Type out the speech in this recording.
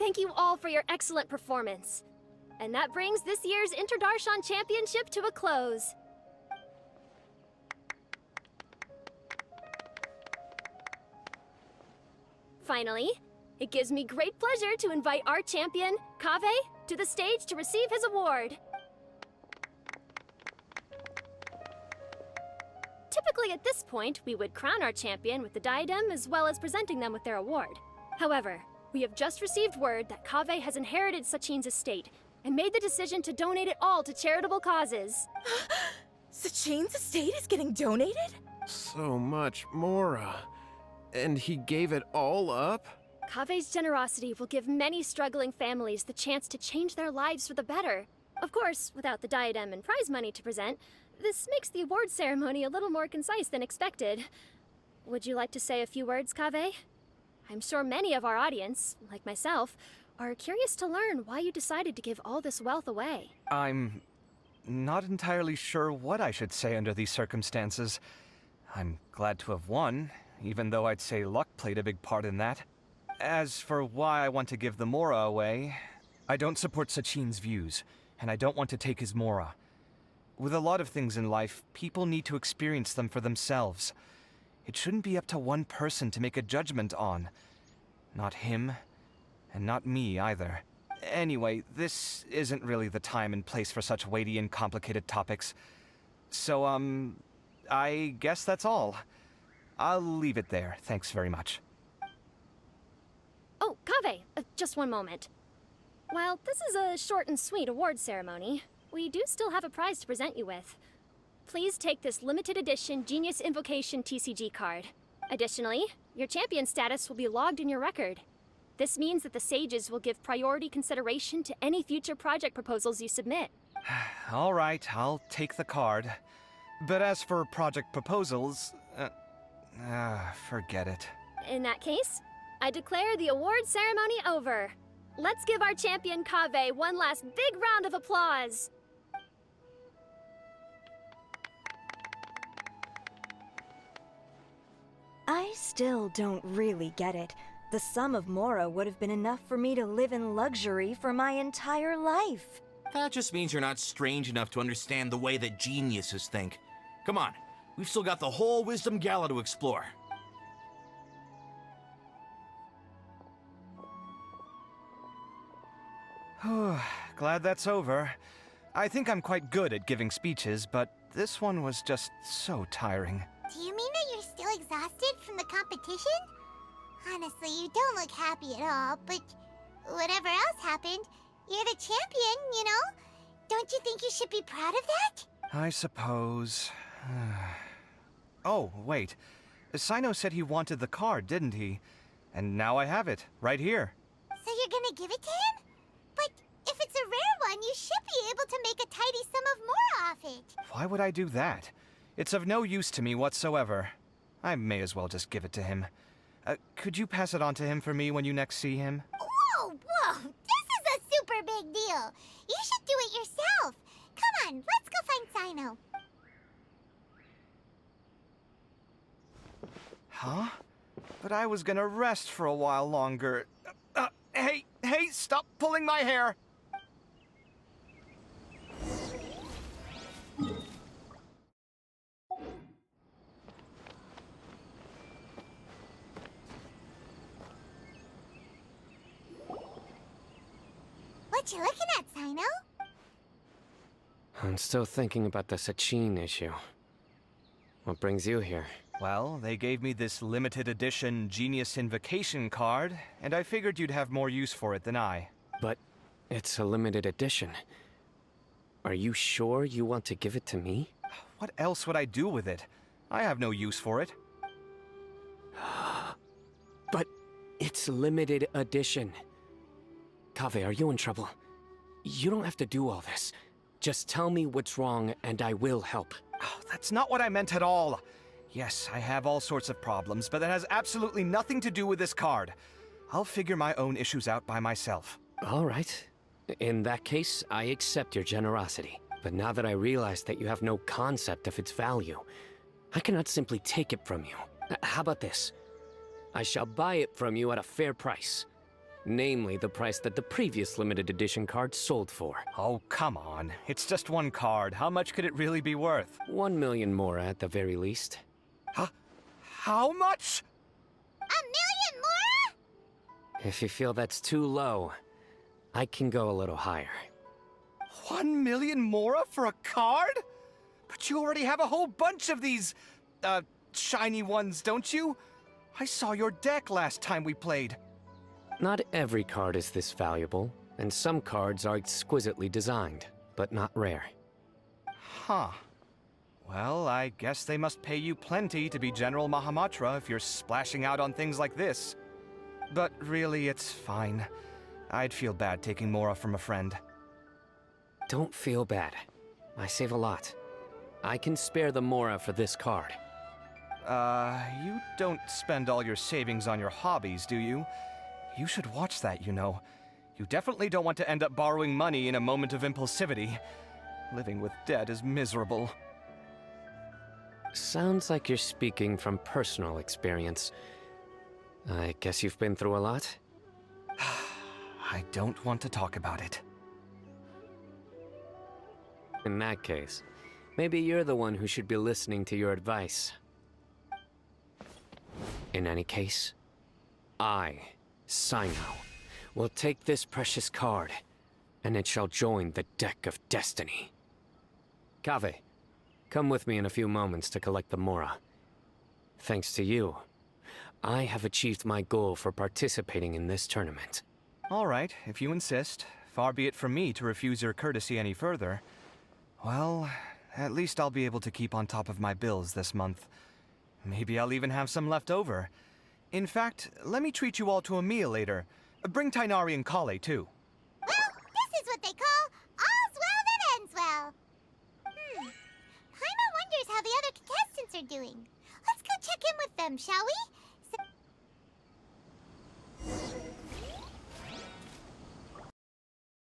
thank you all for your excellent performance. And that brings this year's Interdarshan Championship to a close. Finally, it gives me great pleasure to invite our champion, Kaveh, to the stage to receive his award. Typically at this point, we would crown our champion with the diadem as well as presenting them with their award. However, we have just received word that Kaveh has inherited Sachin's estate and made the decision to donate it all to charitable causes. Sachin's estate is getting donated? So much, Mora. And he gave it all up? Kaveh's generosity will give many struggling families the chance to change their lives for the better. Of course, without the diadem and prize money to present, this makes the award ceremony a little more concise than expected. Would you like to say a few words, Kaveh? I'm sure many of our audience, like myself, are curious to learn why you decided to give all this wealth away. I'm not entirely sure what I should say under these circumstances. I'm glad to have won, even though I'd say luck played a big part in that. As for why I want to give the Mora away, I don't support Sachin's views, and I don't want to take his Mora. With a lot of things in life, people need to experience them for themselves. It shouldn't be up to one person to make a judgment on. Not him, and not me either. Anyway, this isn't really the time and place for such weighty and complicated topics. So, I guess that's all. I'll leave it there. Thanks very much. Oh, Kaveh, just one moment. While this is a short and sweet award ceremony, we do still have a prize to present you with. Please take this limited edition Genius Invocation TCG card. Additionally, your champion status will be logged in your record. This means that the Sages will give priority consideration to any future project proposals you submit. All right, I'll take the card. But as for project proposals, forget it. In that case, I declare the award ceremony over. Let's give our champion Kaveh one last big round of applause. I still don't really get it. The sum of Mora would have been enough for me to live in luxury for my entire life. That just means you're not strange enough to understand the way that geniuses think. Come on, we've still got the whole Wisdom Gala to explore. Glad that's over. I think I'm quite good at giving speeches, but this one was just so tiring. Do you mean that you're still exhausted from the competition? Honestly, you don't look happy at all, but whatever else happened, you're the champion, you know? Don't you think you should be proud of that? I suppose. Oh, wait. Sino said he wanted the card, didn't he? And now I have it, right here. So you're gonna give it to him? But if it's a rare one, you should be able to make a tidy sum of more off it. Why would I do that? It's of no use to me whatsoever. I may as well just give it to him. Could you pass it on to him for me when you next see him? Whoa, whoa! This is a super big deal! You should do it yourself! Come on, let's go find Sino. Huh? But I was gonna rest for a while longer. Hey, stop pulling my hair! What you looking at, Sino? I'm still thinking about the Sachin issue. What brings you here? Well, they gave me this limited edition Genius Invocation card, and I figured you'd have more use for it than I. But it's a limited edition. Are you sure you want to give it to me? What else would I do with it? I have no use for it. But it's limited edition. Kaveh, are you in trouble? You don't have to do all this. Just tell me what's wrong and I will help. Oh, that's not what I meant at all. Yes, I have all sorts of problems, but that has absolutely nothing to do with this card. I'll figure my own issues out by myself. All right. In that case, I accept your generosity. But now that I realize that you have no concept of its value, I cannot simply take it from you. How about this? I shall buy it from you at a fair price. Namely, the price that the previous limited edition card sold for. Oh, come on. It's just one card. How much could it really be worth? 1 million more at the very least. How much? A million more? If you feel that's too low, I can go a little higher. 1 million mora for a card? But you already have a whole bunch of these, shiny ones, don't you? I saw your deck last time we played. Not every card is this valuable, and some cards are exquisitely designed, but not rare. Huh. Well, I guess they must pay you plenty to be General Mahamatra if you're splashing out on things like this. But really, it's fine. I'd feel bad taking mora from a friend. Don't feel bad. I save a lot. I can spare the mora for this card. You don't spend all your savings on your hobbies, do you? You should watch that, you know. You definitely don't want to end up borrowing money in a moment of impulsivity. Living with debt is miserable. Sounds like you're speaking from personal experience. I guess you've been through a lot? I don't want to talk about it. In that case, maybe you're the one who should be listening to your advice. In any case, I, Sino, will take this precious card, and it shall join the deck of destiny. Kaveh, come with me in a few moments to collect the mora. Thanks to you, I have achieved my goal for participating in this tournament. All right, if you insist. Far be it from me to refuse your courtesy any further. Well, at least I'll be able to keep on top of my bills this month. Maybe I'll even have some left over. In fact, let me treat you all to a meal later. Bring Tainari and Kale, too. Well, this is what they call all's well that ends well. Paimon wonders how the other contestants are doing. Let's go check in with them, shall we?